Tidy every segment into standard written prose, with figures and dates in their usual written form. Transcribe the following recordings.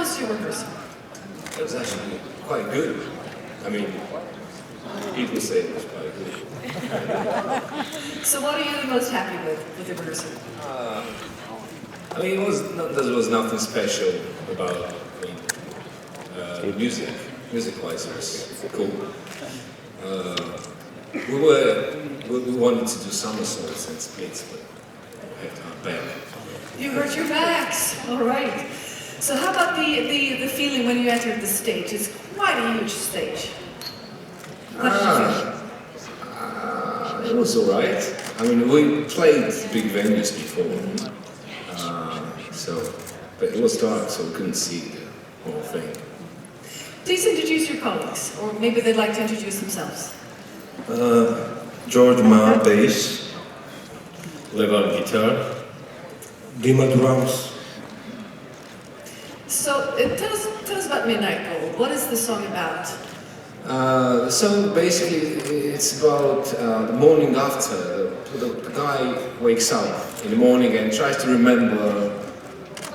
was your rehearsal? It was actually quite good. I mean, people say it was quite good. So what are you the most happy with the rehearsal? I mean, there was nothing special about music. Music-wise, it was cool. We wanted to do somersaults and splits, but we had our back. You hurt your backs. All right. So how about the feeling when you entered the stage? It's quite a huge stage. What did you feel? It was alright. I mean, we played big venues before, but it was dark, so we couldn't see the whole thing. Please introduce your colleagues, or maybe they'd like to introduce themselves. George Ma, bass. Levan guitar. Dima, drums. So tell us about Midnight Gold. What is the song about? The song basically it's about the morning after. The guy wakes up in the morning and tries to remember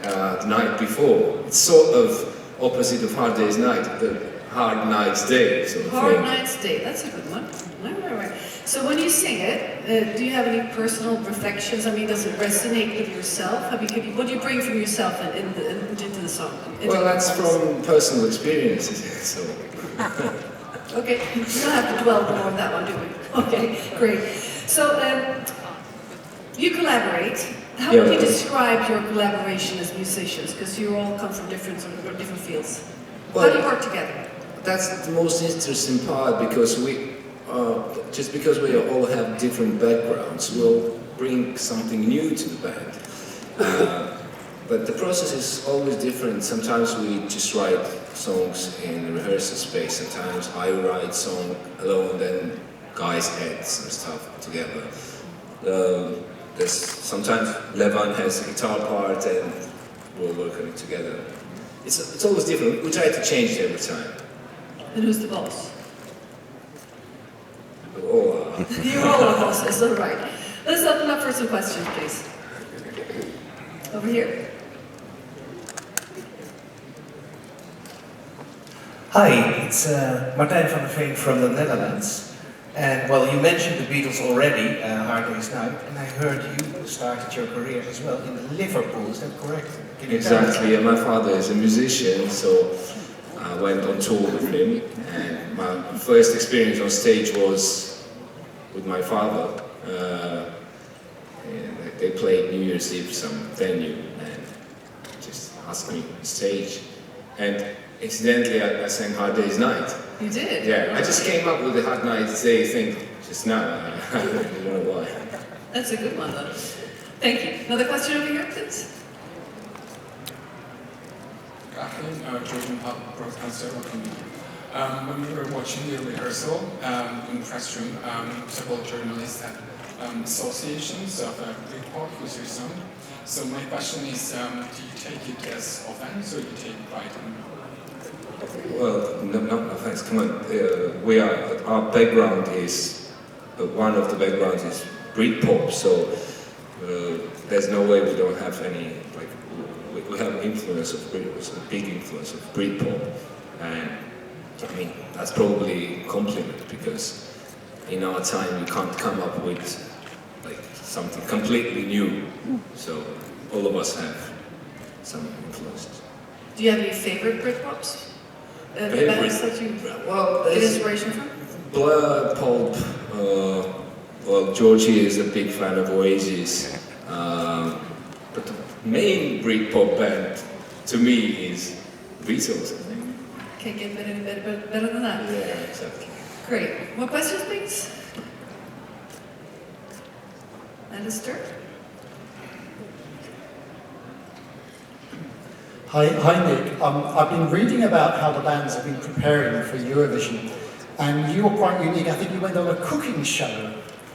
the night before. It's sort of opposite of Hard Day's Night, the Hard Night's Day sort of Hard thing. Night's Day, that's a good one. Right. So when you sing it, do you have any personal reflections? I mean, does it resonate with yourself? What do you bring from yourself into the song? Well, that's from personal experiences, so... Okay, we don't have to dwell more on that one, do we? Okay, great. So, you collaborate. How would you describe your collaboration as musicians? Because you all come from different fields. How do you work together? That's the most interesting part, because just because we all have different backgrounds, we'll bring something new to the band. But the process is always different. Sometimes we just write songs in the rehearsal space. Sometimes I write song alone, then guys add some stuff together. Sometimes Levan has a guitar part and we'll work on it together. It's always different. We try to change it every time. And who's the boss? Oh, You're all the bosses, all right. Let's open up for some questions, please. Over here. Hi, it's Martijn van der Veen from the Netherlands. And well, you mentioned the Beatles already, Hard Day's Night, and I heard you started your career as well in Liverpool, is that correct? exactly, and my father is a musician, so I went on tour with him, and my first experience on stage was with my father. And they played New Year's Eve some venue, and just asked me on stage. And incidentally, I sang Hard Day's Night. You did? Yeah, I just came up with the Hard Night's Day thing just now. I don't know why. That's a good one, though. Thank you. Another question over here, please. Georgian broadcaster, welcome. When we were watching the rehearsal in the press room, several journalists had associations of Britpop with your song. So my question is, do you take it as offense or do you take pride in it? Well, no thanks, come on. Our background is, one of the backgrounds is Britpop, so there's no way we don't have any, like, we have influence of Britpop, a big influence of Britpop, and I mean, that's probably a compliment, because in our time you can't come up with like something completely new, so all of us have some influences. Do you have any favorite Britpops? Bands that you get inspiration from? Blur, Pulp, well, Georgie is a big fan of Oasis, but the main Britpop band to me is Beatles, I think. Can't get any better than that. Yeah, exactly. Great. More questions, please? Alistair? Hi Nick, I've been reading about how the bands have been preparing for Eurovision, and you were quite unique. I think you went on a cooking show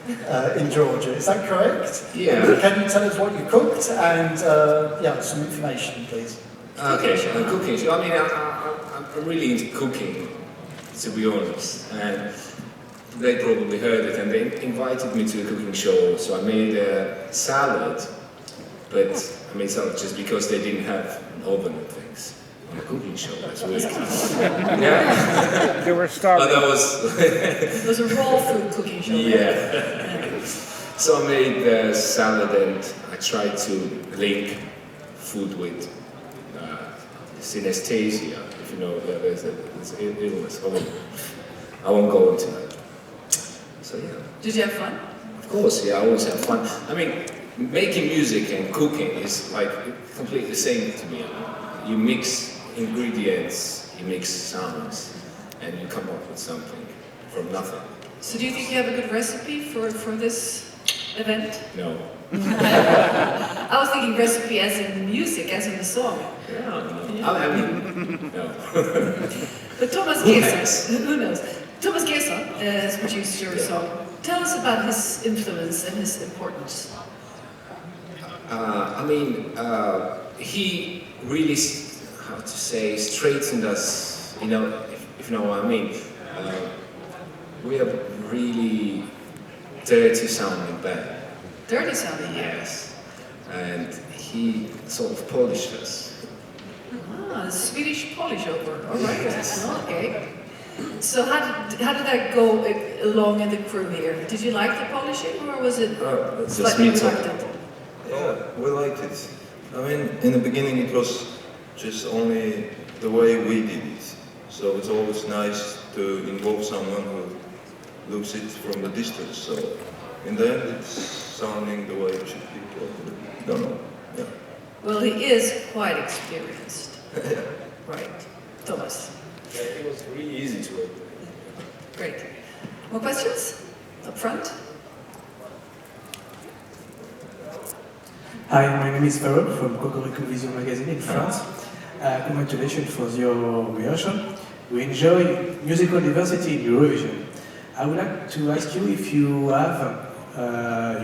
in Georgia, is that correct? Yeah. Can you tell us what you cooked and some information, please? Okay, cooking show. I mean, I'm really into cooking, to be honest, and they probably heard it, and they invited me to a cooking show, so I made a salad, but I made salad just because they didn't have an oven and things. on a cooking show. That's weird. Yeah. They were starving. That was. It was a raw food cooking show. Yeah. So I made salad and I tried to link food with synesthesia. If you know, there's an illness. I won't go into that. So yeah. Did you have fun? Of course, yeah, I always have fun. I mean, making music and cooking is like completely the same to me. You mix ingredients, you mix sounds, and you come up with something from nothing. So do you think you have a good recipe for this event? No. I was thinking recipe as in the music, as in the song. No. I mean, no. But Thomas Gesson, who knows? Thomas Gesson has produced your song. Tell us about his influence and his importance. He really, how to say, straightened us, you know, if you know what I mean. We are really dirty sounding band. Dirty sounding? Yes. And he sort of polished us. Ah, Swedish polish over. All right. Okay. So how did that go along in the crew here? Did you like the polishing, or was it slightly reluctant? Yeah, we liked it. I mean, in the beginning it was just only the way we did it. So it's always nice to involve someone who looks it from the distance. So in the end it's sounding the way it should be. Don't know. Yeah. Well, he is quite experienced. Yeah. Right. Thomas. Yeah, it was really easy to work. Great. More questions? Up front? Hi, my name is Farrell from Cocorico Vision magazine in France. Congratulations for your rehearsal. We enjoy musical diversity in Eurovision. I would like to ask you if you have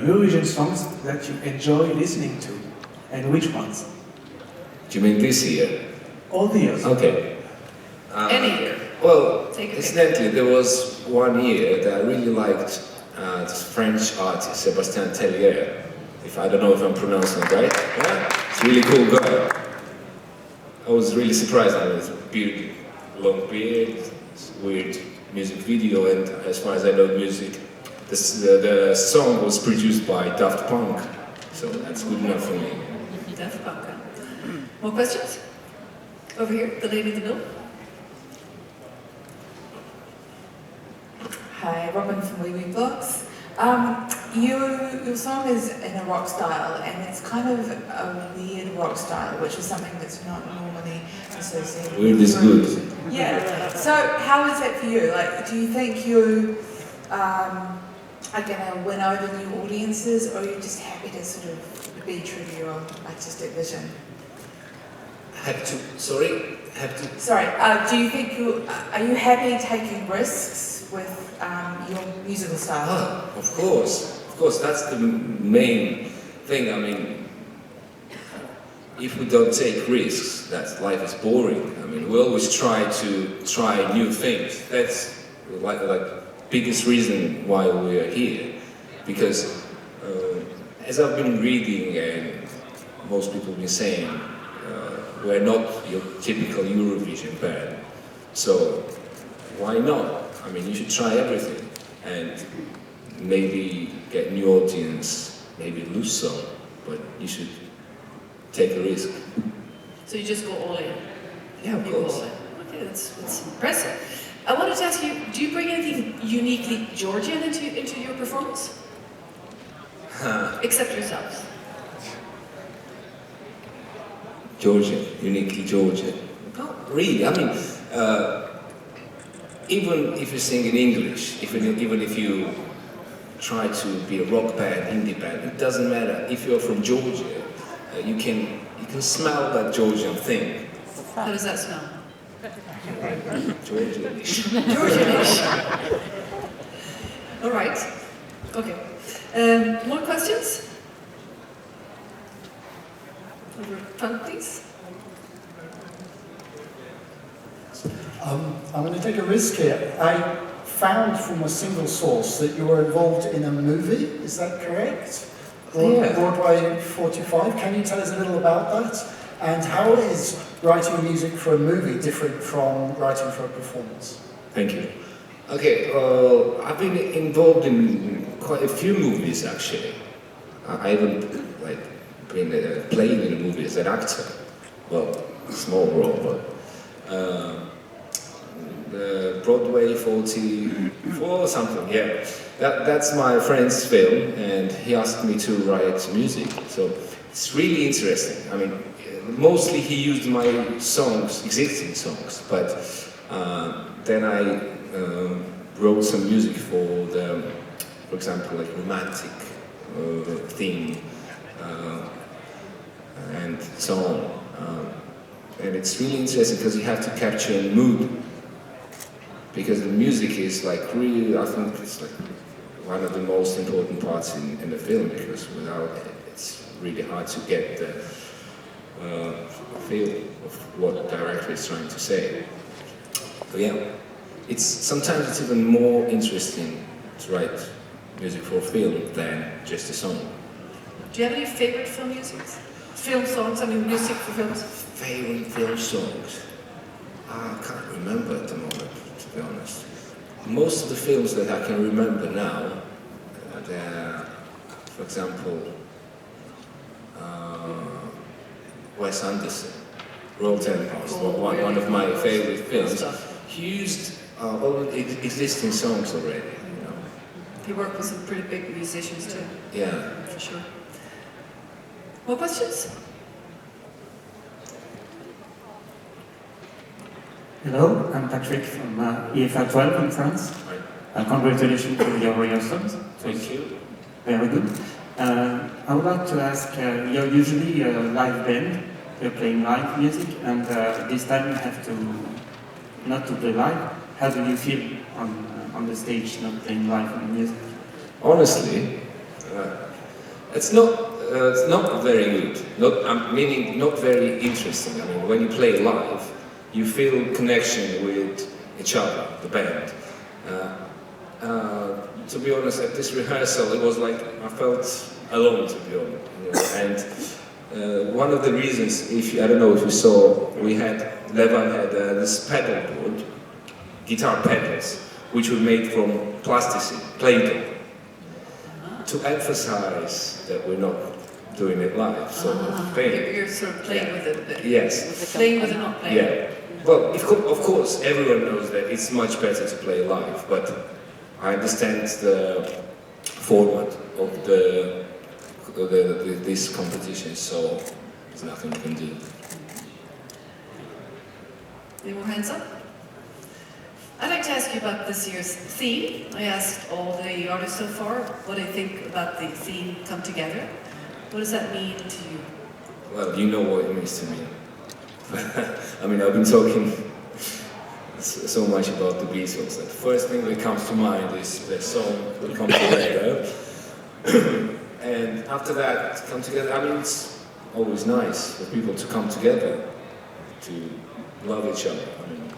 Eurovision songs that you enjoy listening to, and which ones? Do you mean this year? All the years. Okay. Any year. Well, Take a pick. incidentally, there was one year that I really liked this French artist, Sébastien Tellier. I don't know if I'm pronouncing it right. Yeah? It's a really cool guy. I was really surprised at his beard, long beard, weird music video, and as far as I know music, the song was produced by Daft Punk, so that's good enough for me. Daft Punk. More questions? Over here, the lady in the middle. Hi, Robin from Wee Wee Books. Your song is in a rock style, and it's kind of a weird rock style, which is something that's not normally associated Weird with is good. Yeah. So how is that for you? Like, do you think you are going to win over new audiences, or are you just happy to sort of be true to your artistic vision? Sorry? Do you think are you happy taking risks with your musical style? Ah, of course, that's the main thing. I mean, if we don't take risks, that life is boring. I mean, we always try new things. That's like biggest reason why we are here. Because as I've been reading and most people have been saying, we're not your typical Eurovision band. So why not? I mean, you should try everything and maybe get new audience, maybe lose some, but you should take a risk. So you just go all in? Yeah, of You go course. all in. Okay, that's impressive. I wanted to ask you, do you bring anything uniquely Georgian into your performance? Except yourselves. Georgian, uniquely Georgian. Not really. I mean, even if you sing in English, even if you try to be a rock band, indie band, it doesn't matter. If you're from Georgia, you can smell that Georgian thing. How does that smell? Georgianish. Georgianish. All right. Okay. More questions? Over front, please. I'm going to take a risk here. I found from a single source that you were involved in a movie, is that correct? Yeah. Broadway 45. Can you tell us a little about that? And how is writing music for a movie different from writing for a performance? Thank you. Okay, I've been involved in quite a few movies actually. I even like been playing in a movie as an actor. Well, small role, but the Broadway 44 or something. Yeah, that's my friend's film, and he asked me to write music. So it's really interesting. I mean, mostly he used my songs, existing songs, but then I wrote some music for example, like romantic theme and so on. And it's really interesting because you have to capture a mood. Because the music is like really, I think it's like one of the most important parts in the film, because without it, it's really hard to get the feel of what the director is trying to say. But yeah, sometimes it's even more interesting to write music for film than just a song. Do you have any favorite film music? Film songs, I mean music for films? Favorite film songs? I can't remember at the moment, to be honest. Most of the films that I can remember now, they're, for example, Wes Anderson, Roll Tempest, one of my favorite films. He used all the existing songs already, you know. He worked with some pretty big musicians too. Yeah. For sure. More questions? Hello, I'm Patrick from ESCKAZ.com in France. Congratulations on your rehearsals. Thank you. Very good. I would like to ask, you're usually a live band, you're playing live music, and this time you have not to play live. How do you feel on the stage not playing live music? Honestly, it's not very good. Meaning not very interesting. I mean, when you play live, you feel connection with each other, the band. To be honest, at this rehearsal, it was like I felt alone, to be honest. You know? And one of the reasons, I don't know if you saw, Levan had this pedal board, guitar pedals, which were made from plasticine, Play-Doh, to emphasize that we're not doing it live. So You're sort of playing with it a bit. Yes. Playing with it, not playing. Yeah. Well, of course, everyone knows that it's much better to play live, but I understand the format of this competition, so there's nothing we can do. Any more hands up? I'd like to ask you about this year's theme. I asked all the artists so far what they think about the theme Come Together. What does that mean to you? Well, you know what it means to me. I mean, I've been talking so much about the Beatles. The first thing that comes to mind is their song will come together. And after that, come together. I mean, it's always nice for people to come together, to love each other. I mean,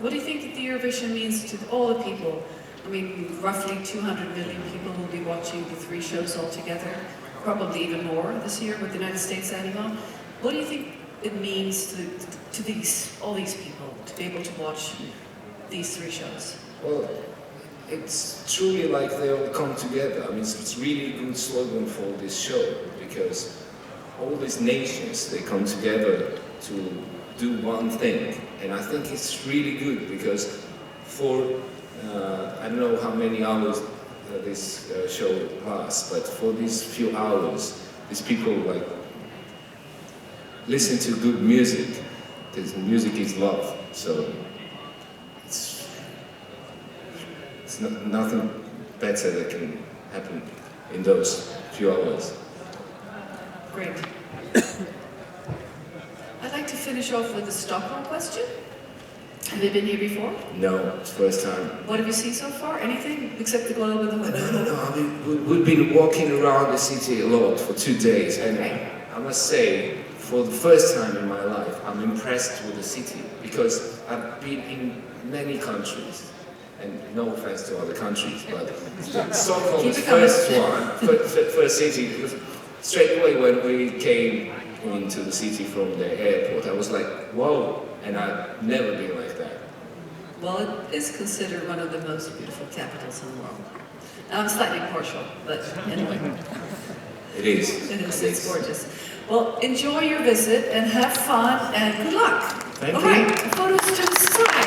what do you think the Eurovision means to all the people? I mean, roughly 200 million people will be watching the 3 shows all together, probably even more this year with the United States adding on. What do you think it means to all these people to be able to watch these 3 shows? well, it's truly like they all come together. I mean, it's really a good slogan for this show, because all these nations, they come together to do one thing. And I think it's really good, because for, I don't know how many hours this show lasts, but for these few hours, these people like listen to good music. Because music is love, so it's nothing better that can happen in those few hours. Great. I'd like to finish off with the Stockholm question. Have you been here before? No, it's the first time. What have you seen so far? Anything except the globe and the weather? No, I mean, we've been walking around the city a lot for 2 days, and I must say, for the first time in my life, I'm impressed with the city, because I've been in many countries, and no offense to other countries, but Stockholm was the first city, because straight away when we came into the city from the airport. I was like, whoa, and I've never been like that. Well, it is considered one of the most beautiful capitals in the world. I'm slightly partial, but anyway. It is. It is, it's gorgeous. Well, enjoy your visit and have fun and good luck. Thank All you. right, photos to the side.